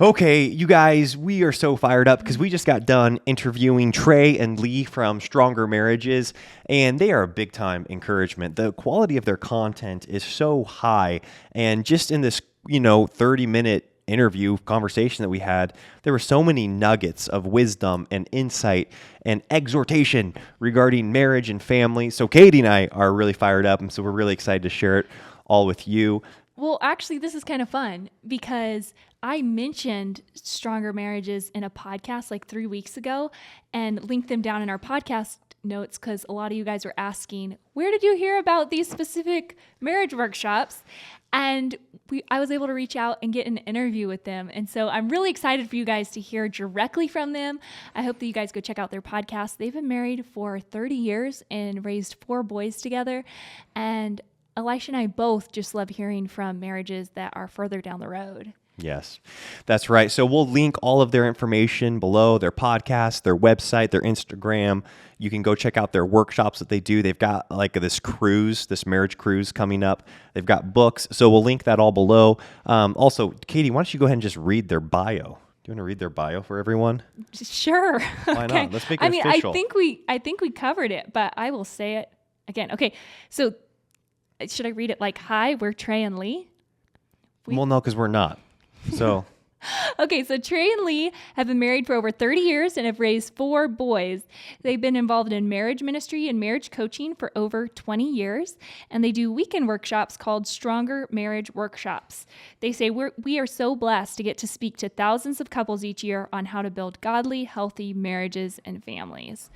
Okay, you guys, we are so fired up because we just got done interviewing Trey and Lea from Stronger Marriages, and they are a big time encouragement. The quality of their content is so high, and just in this, 30-minute interview conversation that we had, there were so many nuggets of wisdom and insight and exhortation regarding marriage and family. So Katie and I are really fired up, and so we're really excited to share it all with you. Well, actually, this is kind of fun because I mentioned Stronger Marriages in a podcast like 3 weeks ago and linked them down in our podcast notes because a lot of you guys were asking, where did you hear about these specific marriage workshops? And I was able to reach out and get an interview with them. And so I'm really excited for you guys to hear directly from them. I hope that you guys go check out their podcast. They've been married for 30 years and raised 4 boys together. And Elisha and I both just love hearing from marriages that are further down the road. Yes, that's right. So we'll link all of their information below, their podcast, their website, their Instagram. You can go check out their workshops that they do. They've got like this marriage cruise coming up. They've got books. So we'll link that all below. Also, Katie, why don't you go ahead and just read their bio? Do you want to read their bio for everyone? Sure. Why Okay. not? Let's make it official. I think we covered it, but I will say it again. Okay. So should I read it like, hi, we're Trey and Lea? Well, no, because we're not. So, okay, so Trey and Lea have been married for over 30 years and have raised 4 boys. They've been involved in marriage ministry and marriage coaching for over 20 years, and they do weekend workshops called Stronger Marriage Workshops. They say we are so blessed to get to speak to thousands of couples each year on how to build godly, healthy marriages and families.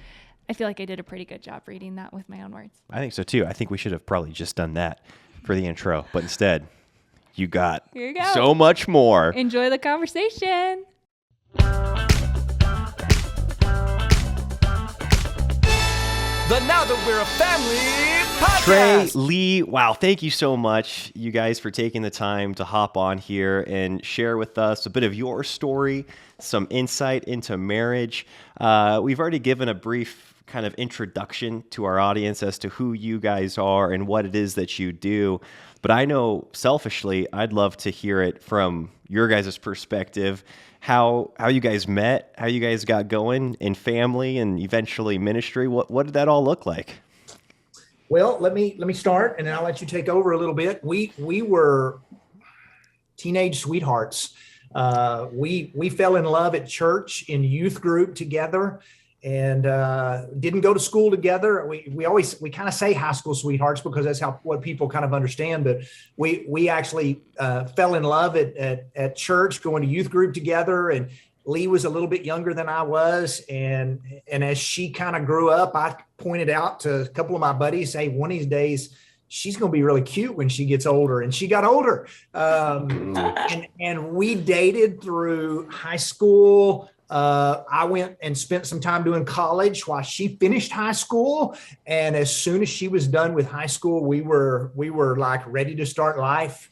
I feel like I did a pretty good job reading that with my own words. I think so too. I think we should have probably just done that for the intro, but instead, you got Here you go. So much more. Enjoy the conversation. The Now That We're a Family podcast. Trey, Lea, wow, thank you so much, you guys, for taking the time to hop on here and share with us a bit of your story, some insight into marriage. We've already given a brief kind of introduction to our audience as to who you guys are and what it is that you do. But I know selfishly, I'd love to hear it from your guys' perspective, how you guys met, how you guys got going in family and eventually ministry. What did that all look like? Well, let me start, and then I'll let you take over a little bit. We were teenage sweethearts. We fell in love at church in youth group together, and didn't go to school together. We kind of say high school sweethearts because that's what people kind of understand. But we actually fell in love at church, going to youth group together. And Lea was a little bit younger than I was, and as she kind of grew up, I pointed out to a couple of my buddies, hey, one of these days she's going to be really cute when she gets older. And she got older, and we dated through high school. I went and spent some time doing college while she finished high school. And as soon as she was done with high school, we were like ready to start life.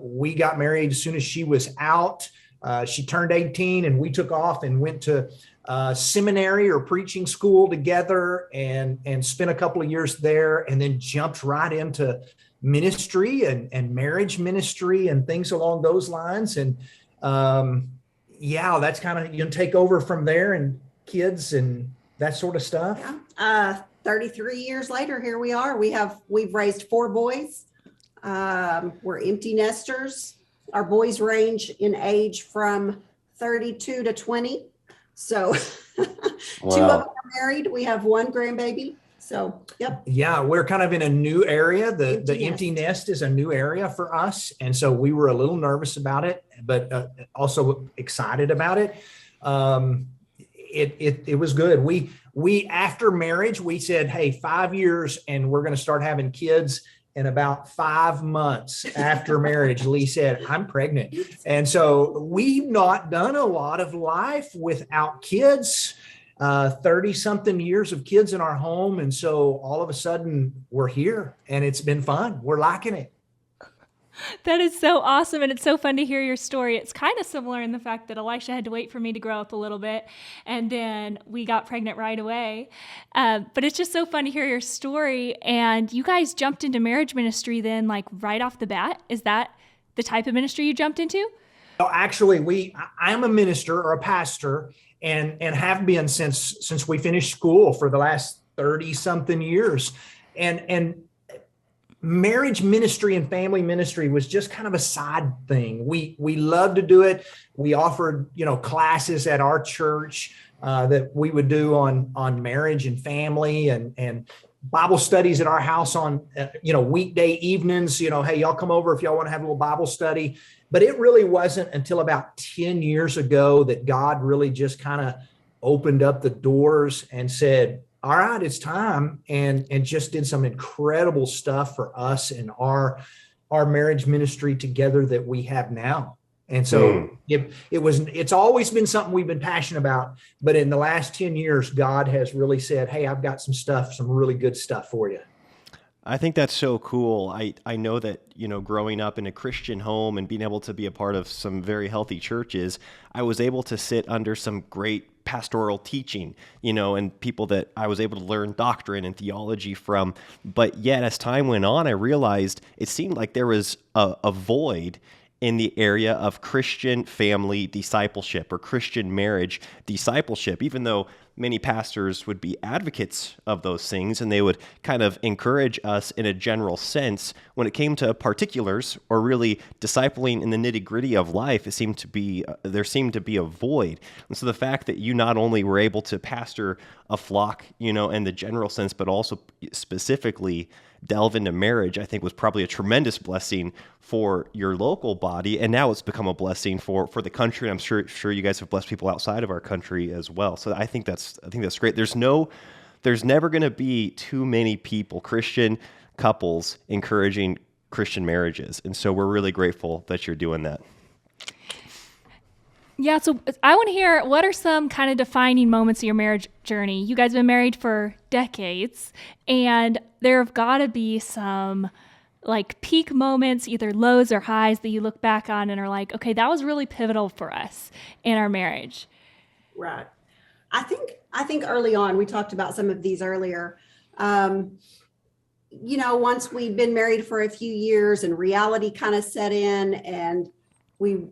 We got married as soon as she was out. She turned 18 and we took off and went to seminary or preaching school together and spent a couple of years there, and then jumped right into ministry and marriage ministry and things along those lines. And, yeah, that's kind of, you can take over from there, and kids and that sort of stuff. Yeah. 33 years later, here we are. We've raised 4 boys. We're empty nesters. Our boys range in age from 32 to 20. So 2 of them are married. We have 1 grandbaby. So, yep. Yeah, we're kind of in a new area. The empty nest is a new area for us. And so we were a little nervous about it, but also excited about it. It was good. We after marriage, we said, hey, 5 years and we're going to start having kids. And about 5 months after marriage, Lea said, I'm pregnant. And so we've not done a lot of life without kids, 30 something years of kids in our home. And so all of a sudden we're here and it's been fun. We're liking it. That is so awesome, and it's so fun to hear your story. It's kind of similar in the fact that Elisha had to wait for me to grow up a little bit, and then we got pregnant right away. But it's just so fun to hear your story, and you guys jumped into marriage ministry then, like right off the bat. Is that the type of ministry you jumped into? Actually, I'm a minister or a pastor, and have been since we finished school for the last 30 something years. And marriage ministry and family ministry was just kind of a side thing. We loved to do it. We offered, classes at our church that we would do on marriage and family, and Bible studies at our house on, weekday evenings. Hey, y'all come over if y'all want to have a little Bible study. But it really wasn't until about 10 years ago that God really just kind of opened up the doors and said, all right, it's time, and just did some incredible stuff for us and our marriage ministry together that we have now. And so it's always been something we've been passionate about, but in the last 10 years, God has really said, hey, I've got some really good stuff for you. I think that's so cool. I know that, growing up in a Christian home and being able to be a part of some very healthy churches, I was able to sit under some great pastoral teaching, and people that I was able to learn doctrine and theology from. But yet, as time went on, I realized it seemed like there was a void in the area of Christian family discipleship or Christian marriage discipleship, even though many pastors would be advocates of those things and they would kind of encourage us in a general sense. When it came to particulars or really discipling in the nitty-gritty of life, there seemed to be a void. And so the fact that you not only were able to pastor a flock, in the general sense, but also specifically delve into marriage, I think was probably a tremendous blessing for your local body. And now it's become a blessing for the country. And I'm sure you guys have blessed people outside of our country as well. So I think that's great. There's never going to be too many people, Christian couples, encouraging Christian marriages. And so we're really grateful that you're doing that. Yeah, so I want to hear, what are some kind of defining moments of your marriage journey? You guys have been married for decades, and there have got to be some like peak moments, either lows or highs, that you look back on and are like, okay, that was really pivotal for us in our marriage. Right. I think early on, we talked about some of these earlier. Once we'd been married for a few years and reality kind of set in, and we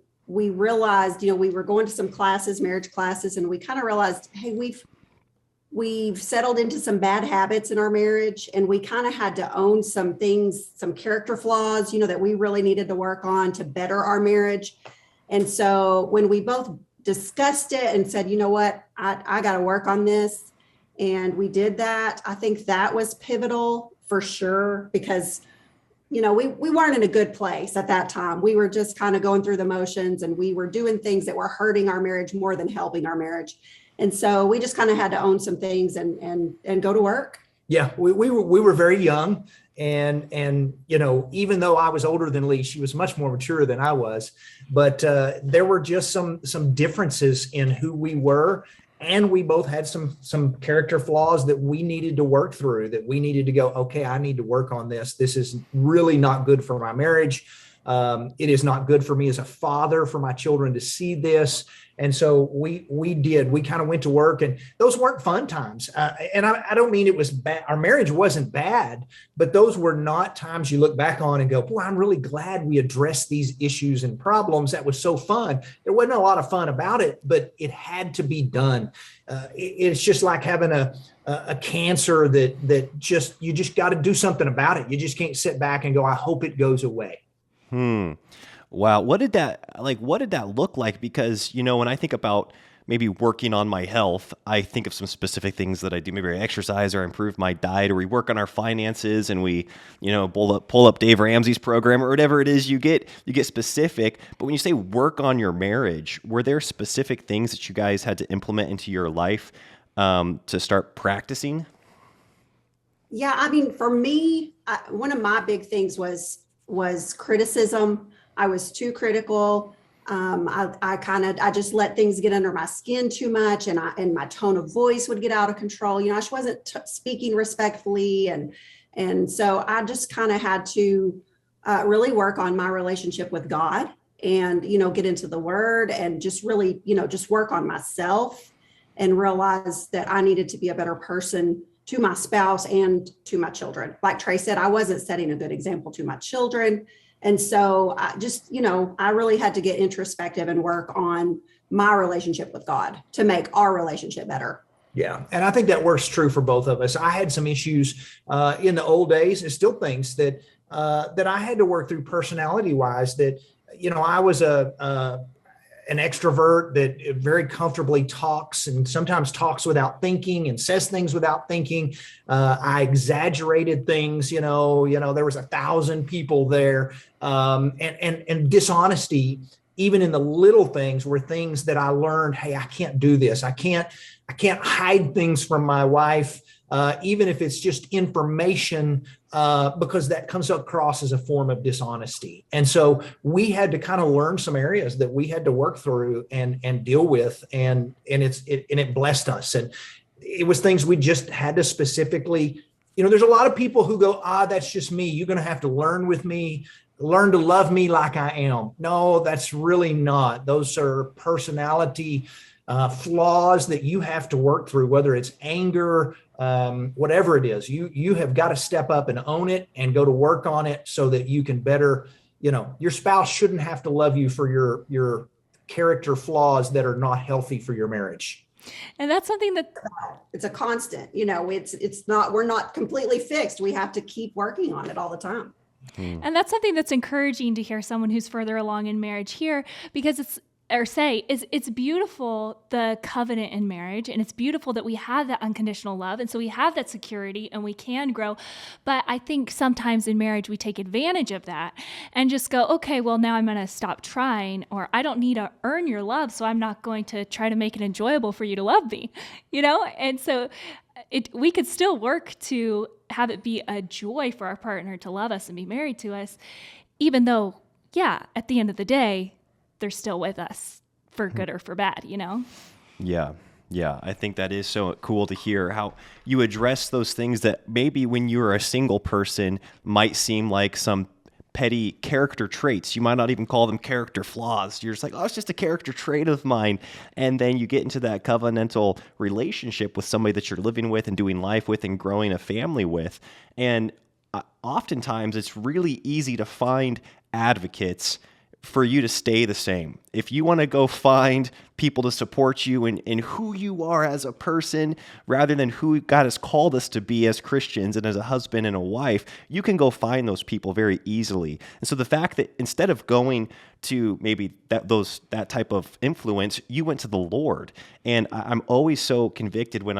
realized, we were going to some classes, marriage classes, and we kind of realized, hey, we've settled into some bad habits in our marriage, and we kind of had to own some things, some character flaws, that we really needed to work on to better our marriage. And so when we both discussed it and said, you know what, I got to work on this, and we did that, I think that was pivotal for sure, because we weren't in a good place at that time. We were just kind of going through the motions, and we were doing things that were hurting our marriage more than helping our marriage. And so we just kind of had to own some things and go to work. Yeah, we were very young, and even though I was older than Lee, she was much more mature than I was. But there were just some differences in who we were. And we both had some character flaws that we needed to work through, that we needed to go, okay, I need to work on this. This is really not good for my marriage. It is not good for me as a father, for my children to see this. And so we kind of went to work, and those weren't fun times. And I don't mean it was bad. Our marriage wasn't bad, but those were not times you look back on and go, boy, I'm really glad we addressed these issues and problems. That was so fun. There wasn't a lot of fun about it, but it had to be done. It's just like having a cancer that you just got to do something about it. You just can't sit back and go, I hope it goes away. Wow. What did that look like? Because, when I think about maybe working on my health, I think of some specific things that I do. Maybe I exercise or improve my diet, or we work on our finances and we, pull up Dave Ramsey's program or whatever it is you get specific. But when you say work on your marriage, were there specific things that you guys had to implement into your life to start practicing? Yeah. I mean, for me, one of my big things was criticism. I was too critical. I just let things get under my skin too much, and my tone of voice would get out of control. I just wasn't speaking respectfully, and so I just kind of had to really work on my relationship with God, and get into the Word, and just really just work on myself, and realize that I needed to be a better person to my spouse and to my children. Like Trey said, I wasn't setting a good example to my children. And so I just, I really had to get introspective and work on my relationship with God to make our relationship better. Yeah. And I think that works true for both of us. I had some issues in the old days, and still things that I had to work through personality wise, that, I was an extrovert that very comfortably talks and sometimes talks without thinking and says things without thinking. I exaggerated things, there was 1,000 people there, and dishonesty, even in the little things, were things that I learned, hey, I can't do this. I can't hide things from my wife, even if it's just information, because that comes across as a form of dishonesty. And so we had to kind of learn some areas that we had to work through and deal with, and it blessed us. And it was things we just had to specifically, there's a lot of people who go, that's just me. You're going to have to learn with me, learn to love me like I am. No, that's really not. Those are personality flaws that you have to work through, whether it's anger, whatever it is. You have got to step up and own it and go to work on it so that you can better, your spouse shouldn't have to love you for your character flaws that are not healthy for your marriage. And that's something that it's a constant, it's not, we're not completely fixed. We have to keep working on it all the time. And that's something that's encouraging to hear someone who's further along in marriage here, because it's beautiful, the covenant in marriage, and it's beautiful that we have that unconditional love, and so we have that security and we can grow. But I think sometimes in marriage we take advantage of that and just go, okay, well, now I'm going to stop trying, or I don't need to earn your love, so I'm not going to try to make it enjoyable for you to love me, And so we could still work to have it be a joy for our partner to love us and be married to us, even though, at the end of the day, they're still with us for good or for bad, Yeah. Yeah. I think that is so cool to hear how you address those things that maybe when you're a single person might seem like some petty character traits. You might not even call them character flaws. You're just like, it's just a character trait of mine. And then you get into that covenantal relationship with somebody that you're living with and doing life with and growing a family with. And oftentimes it's really easy to find advocates for you to stay the same. If you want to go find people to support you in who you are as a person, rather than who God has called us to be as Christians and as a husband and a wife, you can go find those people very easily. And so the fact that instead of going to maybe that type of influence, you went to the Lord. And I'm always so convicted when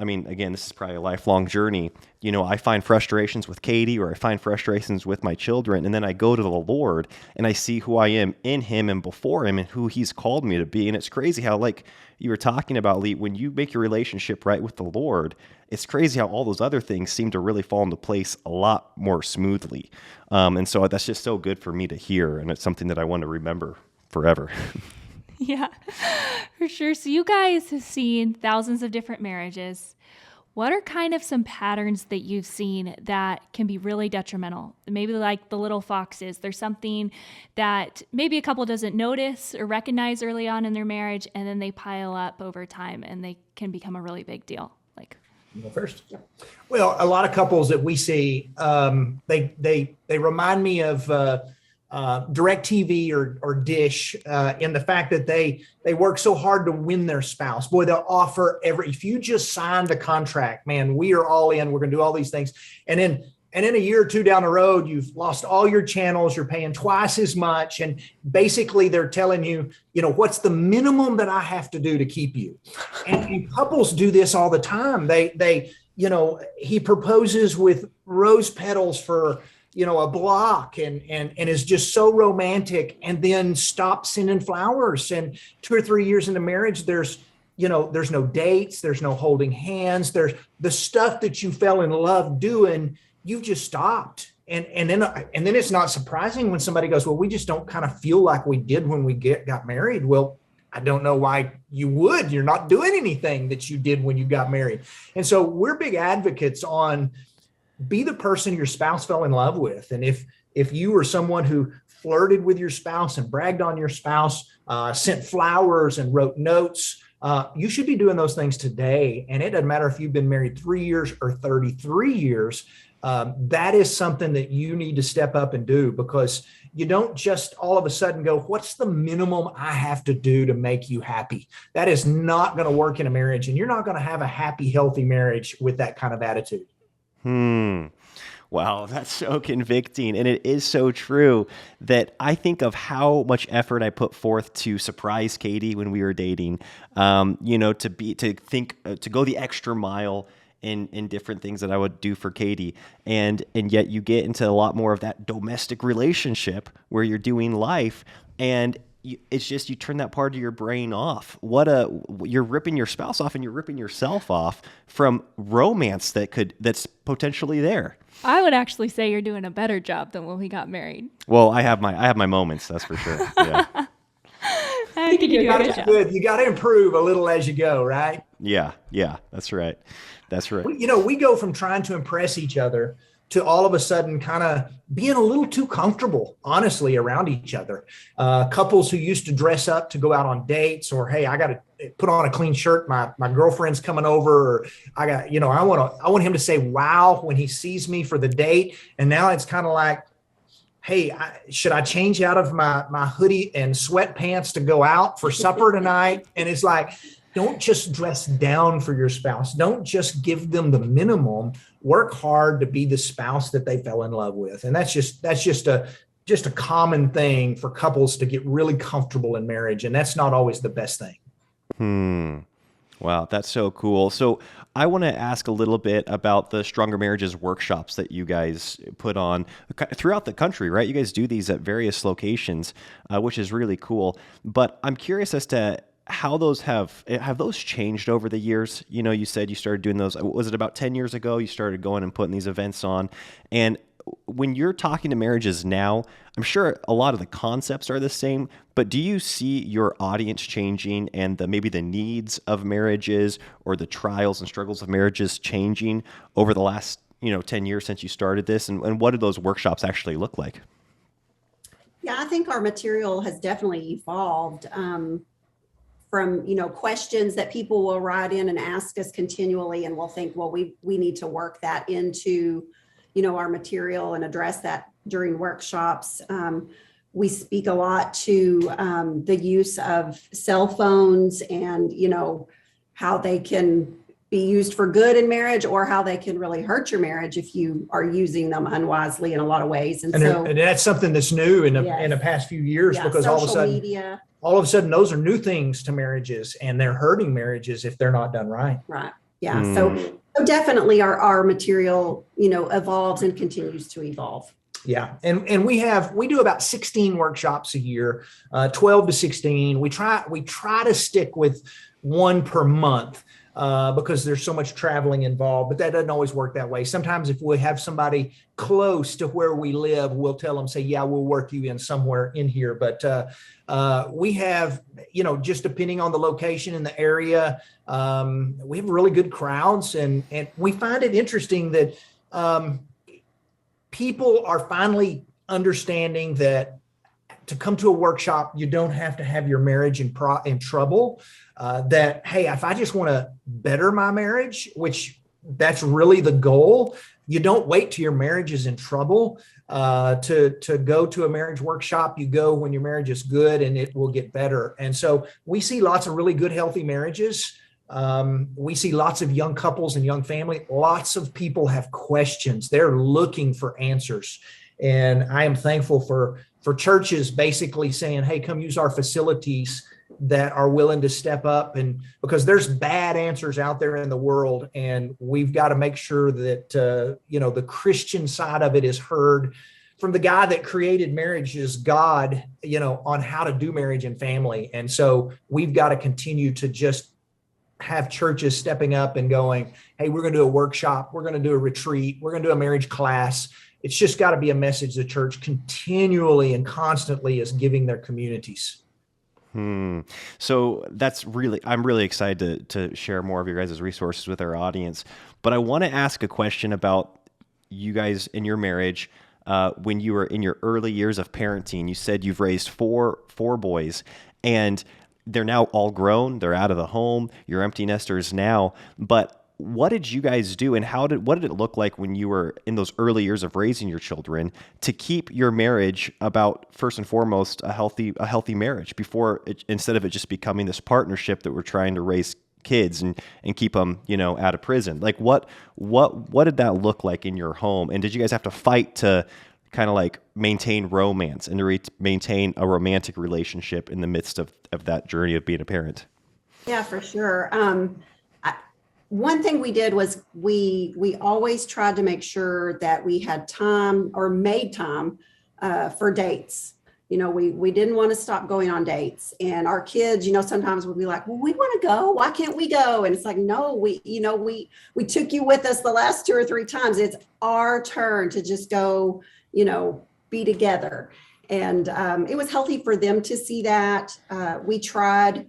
again, this is probably a lifelong journey. I find frustrations with Katie, or I find frustrations with my children, and then I go to the Lord and I see who I am in Him and before Him and who He's called me to be. And it's crazy how, like you were talking about, Lee, when you make your relationship right with the Lord, it's crazy how all those other things seem to really fall into place a lot more smoothly. And so that's just so good for me to hear, and it's something that I want to remember forever. Yeah, for sure. So you guys have seen thousands of different marriages. What are kind of some patterns that you've seen that can be really detrimental? Maybe like the little foxes. There's something that maybe a couple doesn't notice or recognize early on in their marriage, and then they pile up over time and they can become a really big deal. You go first. Well, a lot of couples that we see, they remind me of DirecTV or Dish, in the fact that they work so hard to win their spouse. Boy, they'll offer if you just signed a contract, man, we are all in, we're going to do all these things. And in a year or two down the road, you've lost all your channels, you're paying twice as much. And basically they're telling you, what's the minimum that I have to do to keep you? And couples do this all the time. He proposes with rose petals for, a block and is just so romantic, and then stops sending flowers. And 2 or 3 years into marriage, there's no dates, there's no holding hands. There's the stuff that you fell in love doing, you've just stopped. And then it's not surprising when somebody goes, well, we just don't kind of feel like we did when we got married. Well, I don't know why you would. You're not doing anything that you did when you got married. And so we're big advocates on be the person your spouse fell in love with. And if you were someone who flirted with your spouse and bragged on your spouse, sent flowers and wrote notes, You should be doing those things today. And it doesn't matter if you've been married 3 years or 33 years. That is something that you need to step up and do, because you don't just all of a sudden go, what's the minimum I have to do to make you happy? That is not going to work in a marriage. And you're not going to have a happy, healthy marriage with that kind of attitude. Wow, that's so convicting. And it is so true that I think of how much effort I put forth to surprise Katie when we were dating, to go the extra mile in different things that I would do for Katie. And yet you get into a lot more of that domestic relationship where you're doing life, and it's just, you turn that part of your brain off. You're ripping your spouse off, and you're ripping yourself off from romance that's potentially there. I would actually say you're doing a better job than when we got married. Well, I have my moments, that's for sure. Yeah. I think you do a good job. Good. You got to improve a little as you go, right? Yeah, that's right. That's right. We go from trying to impress each other to all of a sudden kind of being a little too comfortable, honestly, around each other. Couples who used to dress up to go out on dates, or, hey, I got to put on a clean shirt. My girlfriend's coming over, or I want him to say, wow, when he sees me for the date. And now it's kind of like, hey, should I change out of my hoodie and sweatpants to go out for supper tonight? And it's like, don't just dress down for your spouse. Don't just give them the minimum. Work hard to be the spouse that they fell in love with. And that's just a common thing for couples to get really comfortable in marriage. And that's not always the best thing. Wow, that's so cool. So I want to ask a little bit about the Stronger Marriages workshops that you guys put on throughout the country, right? You guys do these at various locations, which is really cool. But I'm curious as to how those have those changed over the years. You said you started doing those. Was it about 10 years ago you started going and putting these events on? And when you're talking to marriages now, I'm sure a lot of the concepts are the same, but do you see your audience changing, and maybe the needs of marriages or the trials and struggles of marriages changing over the last 10 years since you started this? And what do those workshops actually look like? Yeah, I think our material has definitely evolved from questions that people will write in and ask us continually, and we'll think, well, we need to work that into our material and address that during workshops. We speak a lot to the use of cell phones and, how they can be used for good in marriage, or how they can really hurt your marriage if you are using them unwisely in a lot of ways. And that's something that's new in the past few years, because all of a sudden those are new things to marriages, and they're hurting marriages if they're not done right. Right. Yeah. So definitely our material, evolves and continues to evolve. Yeah. And we do about 16 workshops a year, 12 to 16. We try to stick with one per month, because there's so much traveling involved, but that doesn't always work that way. Sometimes if we have somebody close to where we live, we'll tell them, say, yeah, we'll work you in somewhere in here. But we have, just depending on the location in the area, we have really good crowds. And we find it interesting that people are finally understanding that to come to a workshop, you don't have to have your marriage in trouble. That, hey, if I just want to better my marriage, which that's really the goal, you don't wait till your marriage is in trouble to go to a marriage workshop. You go when your marriage is good, and it will get better. And so we see lots of really good, healthy marriages. We see lots of young couples and young family. Lots of people have questions. They're looking for answers. And I am thankful for churches basically saying, hey, come use our facilities, that are willing to step up, and because there's bad answers out there in the world, and we've got to make sure that the Christian side of it is heard from the guy that created marriage, is God, on how to do marriage and family. And so we've got to continue to just have churches stepping up and going, hey, we're going to do a workshop, we're going to do a retreat, we're going to do a marriage class. It's just got to be a message the church continually and constantly is giving their communities. So I'm really excited to share more of your guys' resources with our audience. But I want to ask a question about you guys in your marriage. When you were in your early years of parenting, you said you've raised four boys, and they're now all grown, they're out of the home, you're empty nesters now, but what did you guys do, and what did it look like when you were in those early years of raising your children to keep your marriage about, first and foremost, a healthy marriage instead of it just becoming this partnership that we're trying to raise kids and keep them, out of prison? Like what did that look like in your home? And did you guys have to fight to kind of like maintain romance and to maintain a romantic relationship in the midst of that journey of being a parent? Yeah, for sure. One thing we did was we always tried to make sure that we had time or made time for dates. We didn't want to stop going on dates, and our kids, sometimes would be like, well, we want to go. Why can't we go? And it's like, no, we took you with us the last 2 or 3 times. It's our turn to just go, be together. And it was healthy for them to see that. We tried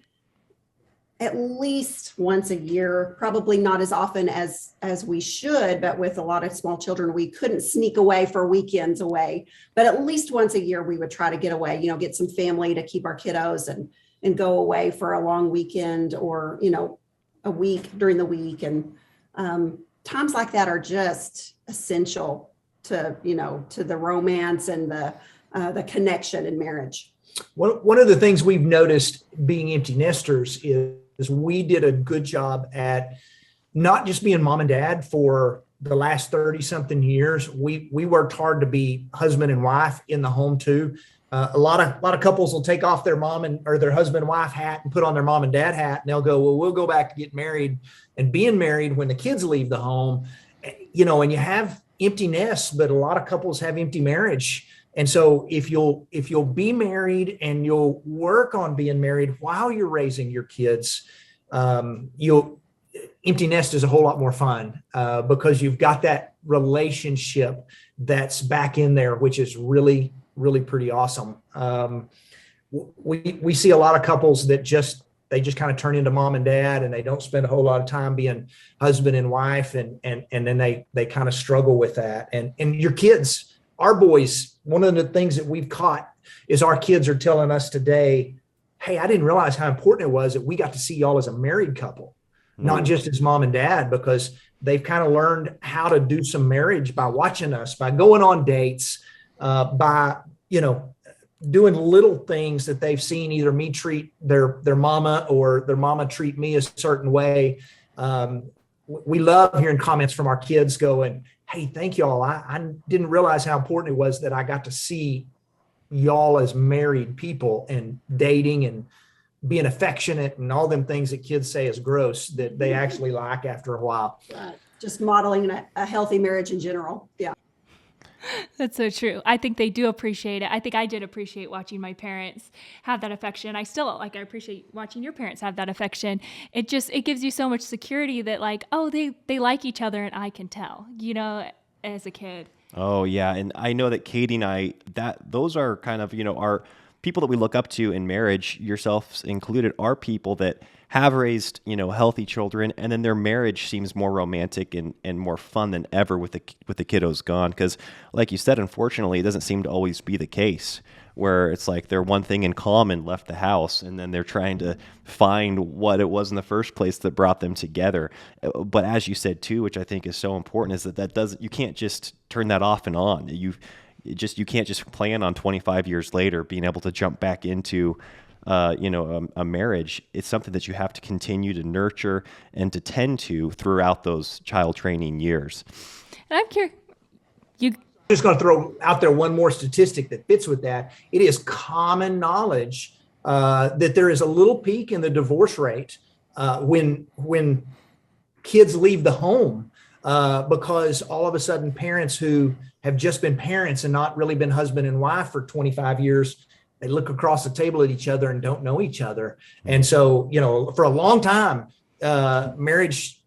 at least once a year, probably not as often as we should, but with a lot of small children, we couldn't sneak away for weekends away, but at least once a year we would try to get away, get some family to keep our kiddos and go away for a long weekend or, a week during the week. And times like that are just essential to, to the romance and the connection in marriage. One of the things we've noticed being empty nesters is we did a good job at not just being mom and dad for the last 30 something years. We worked hard to be husband and wife in the home too. A lot of couples will take off their mom or their husband and wife hat and put on their mom and dad hat, and they'll go, well, we'll go back to get married and being married when the kids leave the home, and you have empty nests, but a lot of couples have empty marriage. And so if you'll be married and you'll work on being married while you're raising your kids, empty nest is a whole lot more fun because you've got that relationship that's back in there, which is really, really pretty awesome. We see a lot of couples that they just kind of turn into mom and dad, and they don't spend a whole lot of time being husband and wife, and then they kind of struggle with that. And your kids, our boys, one of the things that we've caught is our kids are telling us today, hey, I didn't realize how important it was that we got to see y'all as a married couple, not just as mom and dad, because they've kind of learned how to do some marriage by watching us, by going on dates, by, doing little things that they've seen either me treat their mama or their mama treat me a certain way. We love hearing comments from our kids going, hey, thank y'all. I didn't realize how important it was that I got to see y'all as married people and dating and being affectionate and all them things that kids say is gross that they actually like after a while. Just modeling a healthy marriage in general. Yeah. That's so true. I think they do appreciate it. I think I did appreciate watching my parents have that affection. I appreciate watching your parents have that affection. It gives you so much security that they like each other, and I can tell, as a kid. Oh yeah. And I know that Katie and I, those are kind of, our people that we look up to in marriage, yourselves included, are people that have raised, healthy children, and then their marriage seems more romantic and more fun than ever with the kiddos gone. Because, like you said, unfortunately, it doesn't seem to always be the case, where it's like they're one thing in common left the house, and then they're trying to find what it was in the first place that brought them together. But as you said too, which I think is so important, is that you can't just turn that off and on. You can't just plan on 25 years later being able to jump back into a marriage. It's something that you have to continue to nurture and to tend to throughout those child training years. And I'm curious, Just going to throw out there one more statistic that fits with that. It is common knowledge that there is a little peak in the divorce rate when kids leave the home because all of a sudden parents who have just been parents and not really been husband and wife for 25 years, they look across the table at each other and don't know each other. And so, for a long time, marriage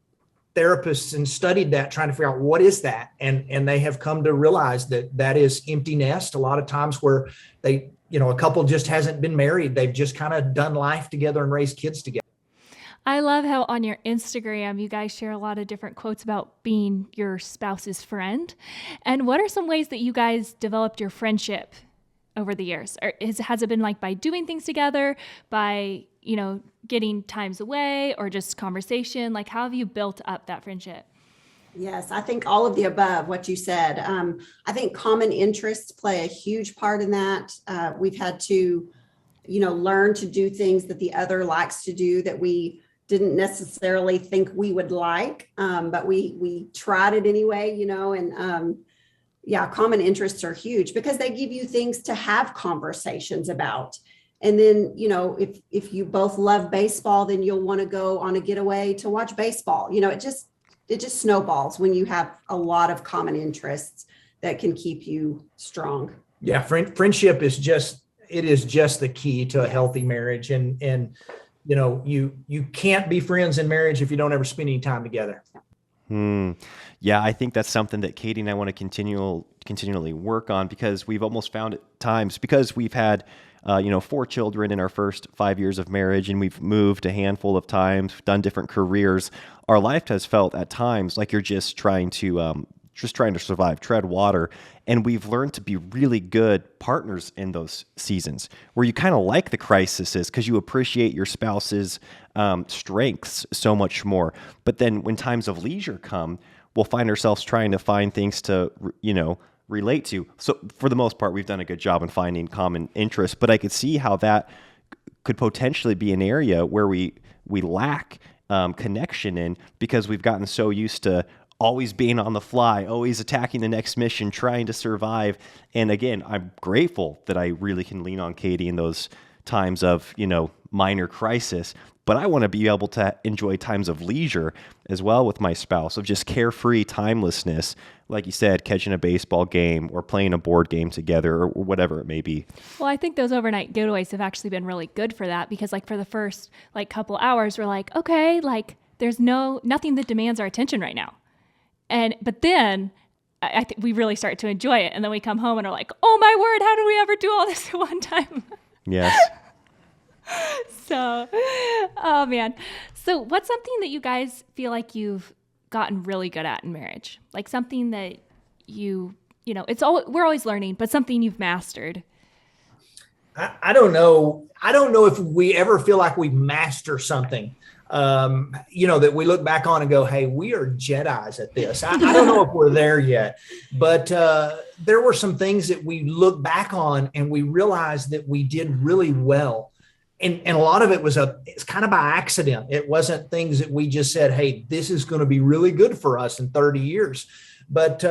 therapists and studied that, trying to figure out what is that. And they have come to realize that is empty nest. A lot of times where a couple just hasn't been married. They've just kind of done life together and raised kids together. I love how on your Instagram, you guys share a lot of different quotes about being your spouse's friend. And what are some ways that you guys developed your friendship over the years? Or has it been like by doing things together, by getting times away or just conversation? Like, how have you built up that friendship? Yes, I think all of the above, what you said. I think common interests play a huge part in that. We've had to, learn to do things that the other likes to do that we didn't necessarily think we would like, but we tried it anyway, and common interests are huge because they give you things to have conversations about. And then, if you both love baseball, then you'll want to go on a getaway to watch baseball. It just snowballs when you have a lot of common interests that can keep you strong. Yeah. Friendship is just the key to a healthy marriage. And you can't be friends in marriage if you don't ever spend any time together. Yeah, I think that's something that Katie and I want to continually work on, because we've almost found at times, because we've had 4 children in our first 5 years of marriage, and we've moved a handful of times, done different careers. Our life has felt at times like you're just trying to survive, tread water. And we've learned to be really good partners in those seasons where you kind of like the crises because you appreciate your spouse's strengths so much more. But then when times of leisure come, we'll find ourselves trying to find things to, relate to. So for the most part, we've done a good job in finding common interests, but I could see how that could potentially be an area where we lack connection in, because we've gotten so used to always being on the fly, always attacking the next mission, trying to survive. And again, I'm grateful that I really can lean on Katie in those times of, minor crisis. But I want to be able to enjoy times of leisure as well with my spouse, of just carefree timelessness, like you said, catching a baseball game or playing a board game together or whatever it may be. Well, I think those overnight getaways have actually been really good for that, because for the first couple hours, we're like, okay, there's nothing that demands our attention right now. But then I think we really start to enjoy it. And then we come home and are like, oh my word, how did we ever do all this at one time? Yes. So, oh man. So what's something that you guys feel like you've gotten really good at in marriage? Like something that we're always learning, but something you've mastered. I don't know. I don't know if we ever feel like we master something, that we look back on and go, hey, we are Jedis at this. I don't know if we're there yet, but there were some things that we look back on and we realized that we did really well. And a lot of it it's kind of by accident. It wasn't things that we just said, hey, this is going to be really good for us in 30 years. But,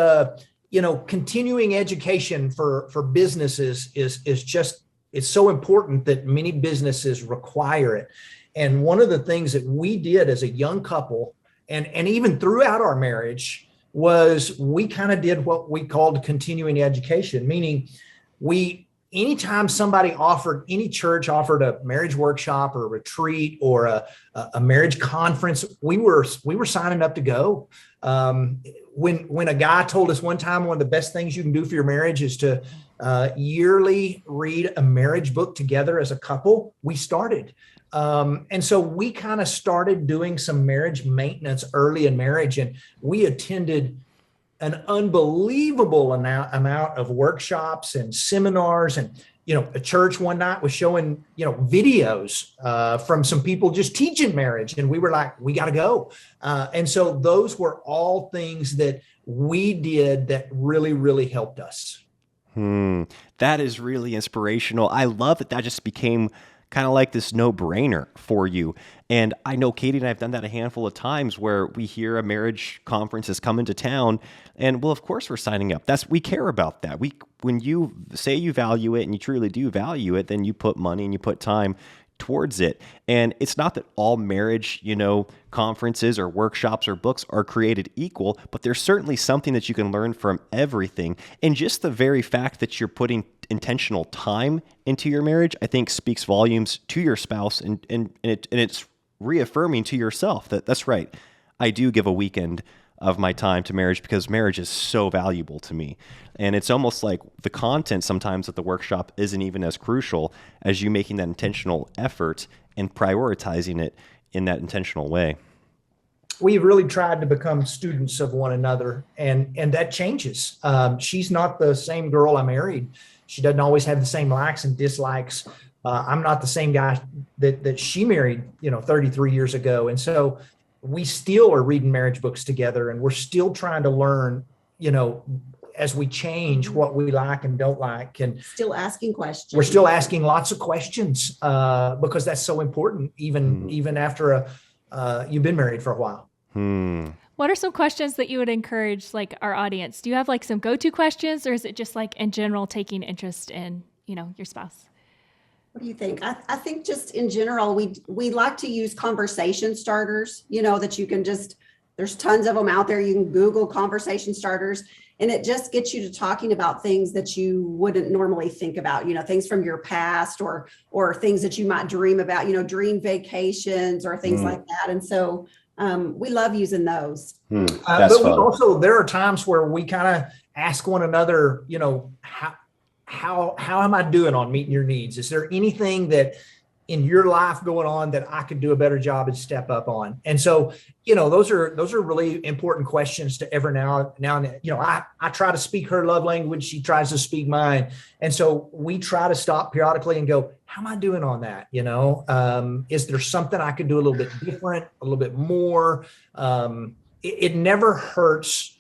continuing education for businesses it's so important that many businesses require it. And one of the things that we did as a young couple, and even throughout our marriage, was we kind of did what we called continuing education, meaning anytime any church offered a marriage workshop or a retreat or a marriage conference, we were signing up to go. When a guy told us one time, one of the best things you can do for your marriage is to yearly read a marriage book together as a couple, we started. And so we kind of started doing some marriage maintenance early in marriage, and we attended an unbelievable amount of workshops and seminars. And, a church one night was showing, videos from some people just teaching marriage. And we were like, we got to go. And so those were all things that we did that really, really helped us. That is really inspirational. I love that just became kind of like this no-brainer for you. And I know Katie and I have done that a handful of times where we hear a marriage conference is coming to town, and well, of course we're signing up. We care about that. When you say you value it and you truly do value it, then you put money and you put time towards it. And it's not that all marriage, conferences or workshops or books are created equal, but there's certainly something that you can learn from everything. And just the very fact that you're putting intentional time into your marriage, I think speaks volumes to your spouse, and it's reaffirming to yourself that that's right. I do give a weekend of my time to marriage because marriage is so valuable to me. And it's almost like the content sometimes at the workshop isn't even as crucial as you making that intentional effort and prioritizing it in that intentional way. We've really tried to become students of one another, and that changes. She's not the same girl I married. She doesn't always have the same likes and dislikes, I'm not the same guy that she married, 33 years ago. And so we still are reading marriage books together, and we're still trying to learn, as we change what we like and don't like. And Still asking questions. we're still asking lots of questions because that's so important, even after you've been married for a while. What are some questions that you would encourage like our audience? Do you have like some go-to questions, or is it just like in general taking interest in, your spouse? What do you think? I think just in general, we like to use conversation starters, that you can there's tons of them out there. You can Google conversation starters, and it just gets you to talking about things that you wouldn't normally think about, things from your past or things that you might dream about, dream vacations or things like that. And so we love using those. That's but fun. there are times where we kind of ask one another, how am I doing on meeting your needs? Is there anything that in your life going on that I could do a better job and step up on? And so, those are really important questions to every now and then. I try to speak her love language. She tries to speak mine. And so we try to stop periodically and go, how am I doing on that? Is there something I could do a little bit different, a little bit more? It never hurts.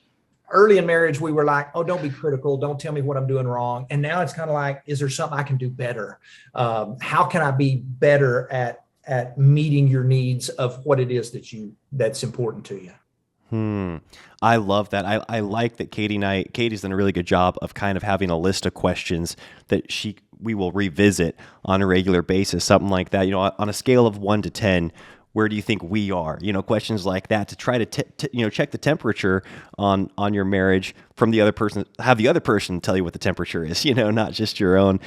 Early in marriage, we were like, oh, don't be critical. Don't tell me what I'm doing wrong. And now it's kind of like, is there something I can do better? How can I be better at meeting your needs of what it is that's important to you? I love that. I like that Katie's done a really good job of kind of having a list of questions that we will revisit on a regular basis, something like that. On a scale of 1 to 10, where do you think we are? Questions like that to try to check the temperature on your marriage from the other person. Have the other person tell you what the temperature is. Not just your own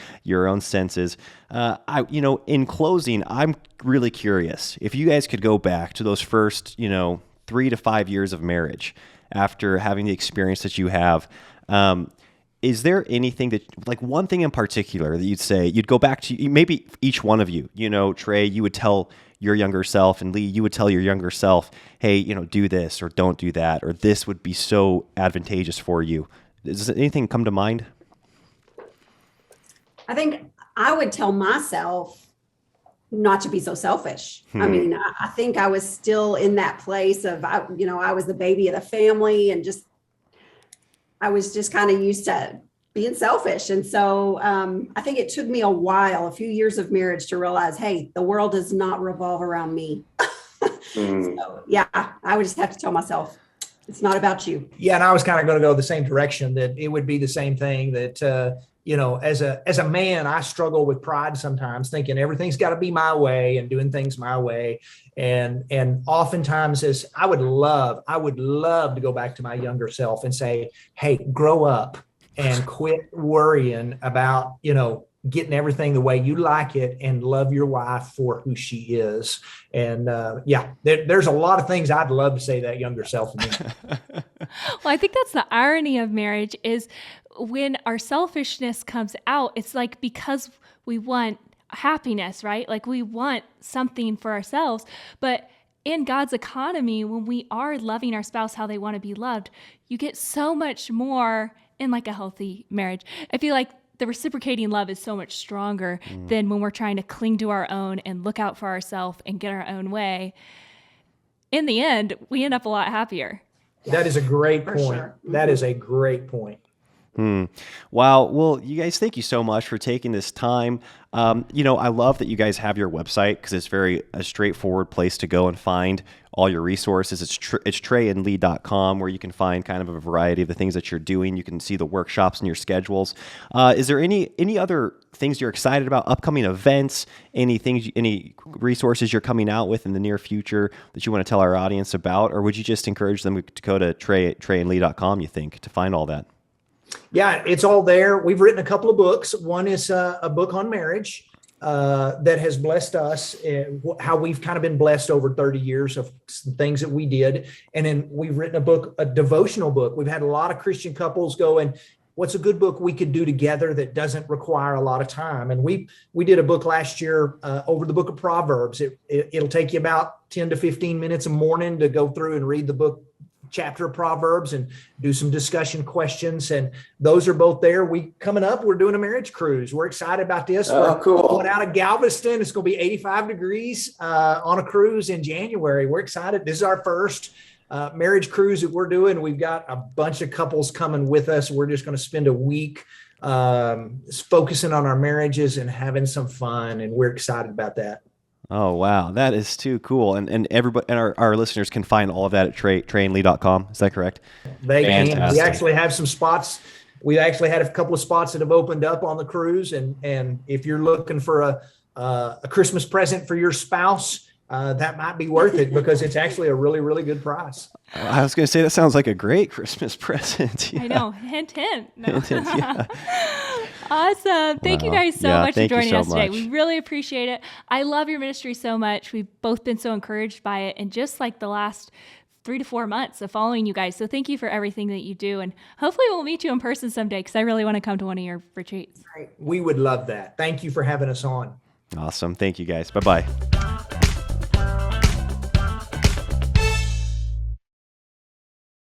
senses. In closing, I'm really curious if you guys could go back to those first 3 to 5 years of marriage after having the experience that you have. Is there anything like one thing in particular that you'd say you'd go back to? Maybe each one of you, Trey, you would tell your younger self, and Lee, you would tell your younger self, hey, do this or don't do that, or this would be so advantageous for you. Does anything come to mind? I think I would tell myself not to be so selfish. I mean, I think I was still in that place of, I was the baby of the family, and I was just kind of used to being selfish. And so I think it took me a few years of marriage to realize, hey, the world does not revolve around me. So, yeah, I would just have to tell myself, it's not about you. Yeah. And I was kind of going to go the same direction, that it would be the same thing that, as a man, I struggle with pride sometimes, thinking everything's got to be my way and doing things my way. And oftentimes I would love to go back to my younger self and say, hey, grow up and quit worrying about, getting everything the way you like it, and love your wife for who she is. And there's a lot of things I'd love to say to that younger self. Well, I think that's the irony of marriage, is when our selfishness comes out, it's like because we want happiness, right? Like we want something for ourselves. But in God's economy, when we are loving our spouse how they want to be loved, you get so much more in like a healthy marriage. I feel like the reciprocating love is so much stronger than when we're trying to cling to our own and look out for ourselves and get our own way. In the end, we end up a lot happier. That is a great point. Sure. That is a great point. Wow. Well, you guys, thank you so much for taking this time. I love that you guys have your website, because it's a straightforward place to go and find all your resources. It's treyandlea.com, where you can find kind of a variety of the things that you're doing. You can see the workshops and your schedules. Is there any other things you're excited about, upcoming events, any resources you're coming out with in the near future that you want to tell our audience about? Or would you just encourage them to go to treyandlea.com, you think, to find all that? Yeah, it's all there. We've written a couple of books. One is a book on marriage that has blessed us, how we've kind of been blessed over 30 years of things that we did. And then we've written a devotional book. We've had a lot of Christian couples go, and what's a good book we could do together that doesn't require a lot of time? And we did a book last year over the book of Proverbs. It'll take you about 10 to 15 minutes a morning to go through and read the book chapter of Proverbs and do some discussion questions. And those are both there. Coming up, we're doing a marriage cruise. We're excited about this. Oh, cool. Going out of Galveston. It's going to be 85 degrees on a cruise in January. We're excited. This is our first marriage cruise that we're doing. We've got a bunch of couples coming with us. We're just going to spend a week focusing on our marriages and having some fun. And we're excited about that. Oh, wow. That is too cool. And everybody and our listeners can find all of that at treyandlea.com. Is that correct? They can. We Fantastic. actually have some spots. We actually had a couple of spots that have opened up on the cruise. And if you're looking for a Christmas present for your spouse, that might be worth it because it's actually a really, really good price. I was going to say that sounds like a great Christmas present. Yeah. I know. Hint, hint. No. Yeah. Awesome. Thank you Wow. guys so Yeah, much for thank you joining so us today. much. We really appreciate it. I love your ministry so much. We've both been so encouraged by it. And just like the last 3 to 4 months of following you guys. So thank you for everything that you do. And hopefully we'll meet you in person someday because I really want to come to one of your retreats. We would love that. Thank you for having us on. Awesome. Thank you guys. Bye-bye.